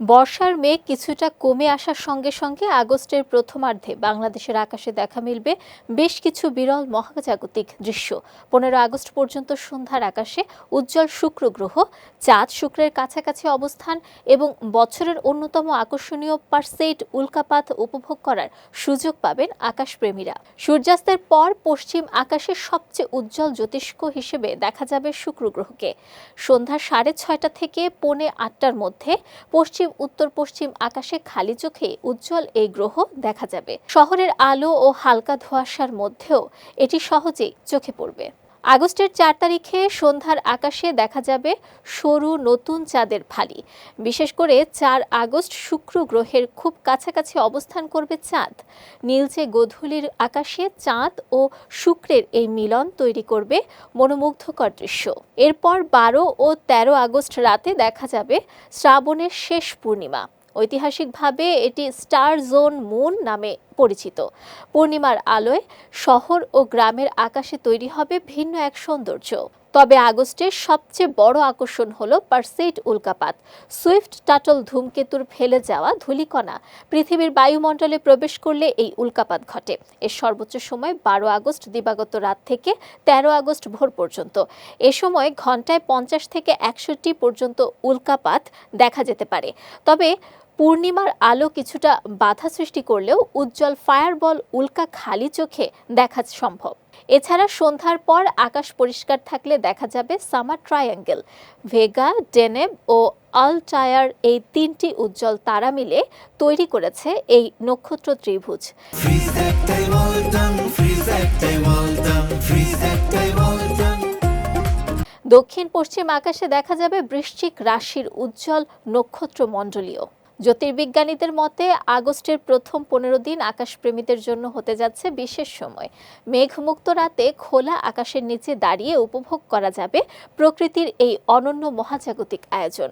বর্ষার মেঘ কিছুটা কমে আসার সঙ্গে সঙ্গে আগস্টের প্রথমার্ধে বাংলাদেশের আকাশে দেখা মিলবে বেশ কিছু বিরল মহাজাগতিক দৃশ্য। 15 আগস্ট পর্যন্ত সন্ধ্যার আকাশে উজ্জ্বল শুক্র গ্রহ, চাঁদ শুক্রের কাছাকাছি অবস্থান এবং বছরের অন্যতম আকর্ষণীয় পারসেইড উল্কাপাত উপভোগ করার সুযোগ পাবেন আকাশপ্রেমীরা। সূর্যাস্তের পর পশ্চিম আকাশে সবচেয়ে উজ্জ্বল জ্যোতিষ্ক হিসেবে দেখা যাবে শুক্র গ্রহকে। সন্ধ্যা 6:30 থেকে 7:45টার মধ্যে পশ্চিম উত্তর পশ্চিম আকাশে খালি চোখে উজ্জ্বল এই গ্রহ দেখা যাবে। শহরের আলো ও হালকা ধোঁয়াশার মধ্যেও এটি সহজেই চোখে পড়বে। আগস্টের 4 তারিখে সন্ধ্যার আকাশে দেখা যাবে সরু নতুন চাঁদের ফালি। বিশেষ করে 4 আগস্ট শুক্র গ্রহের খুব কাছাকাছি অবস্থান করবে চাঁদ। নীলচে গোধূলির আকাশে চাঁদ ও শুক্রের এই মিলন তৈরি করবে মনোমুগ্ধকর দৃশ্য। এরপর 12 ও 13 আগস্ট রাতে দেখা যাবে শ্রাবণের শেষ পূর্ণিমা। ঐতিহাসিকভাবে এটি স্টার জোন মুন নামে পরিচিত। পূর্ণিমার আলোয় শহর ও গ্রামের আকাশে তৈরি হবে ভিন্ন এক সৌন্দর্য। তবে আগস্টের সবচেয়ে বড় আকর্ষণ হলো পারসেইড উল্কাপাত। সুইফট টাটল ধূমকেতুর ফেলে যাওয়া ধূলিকণা পৃথিবীর বায়ুমণ্ডলে প্রবেশ করলে এই উল্কাপাত ঘটে। এর সর্বোচ্চ সময় 12 আগস্ট দিবাগত রাত থেকে 13 আগস্ট ভোর পর্যন্ত। এ সময় ঘন্টায় 50 থেকে 100টি পর্যন্ত উল্কাপাত দেখা যেতে পারে। তবে পূর্ণিমার আলো কিছুটা বাধা সৃষ্টি করলেও উজ্জ্বল ফায়ারবল উল্কা খালি চোখে দেখা সম্ভব। এছাড়া সন্ধ্যার পর আকাশ পরিষ্কার থাকলে দেখা যাবে সামার ট্রায়াঙ্গেল। ভেগা, ডেনেব ও আলটায়ার এই 3টি উজ্জ্বল তারা মিলে তৈরি করেছে এই নক্ষত্র ত্রিভুজ। দক্ষিণ পশ্চিম আকাশে দেখা যাবে বৃশ্চিক রাশির উজ্জ্বল নক্ষত্রমণ্ডলীয়। জ্যোতির্বিজ্ঞানীদের মতে আগস্টের প্রথম 15 দিন আকাশপ্রেমীদের জন্য হতে যাচ্ছে বিশেষ সময়। মেঘমুক্ত রাতে খোলা আকাশের নিচে দাঁড়িয়ে উপভোগ করা যাবে প্রকৃতির এই অনন্য মহাজাগতিক আয়োজন।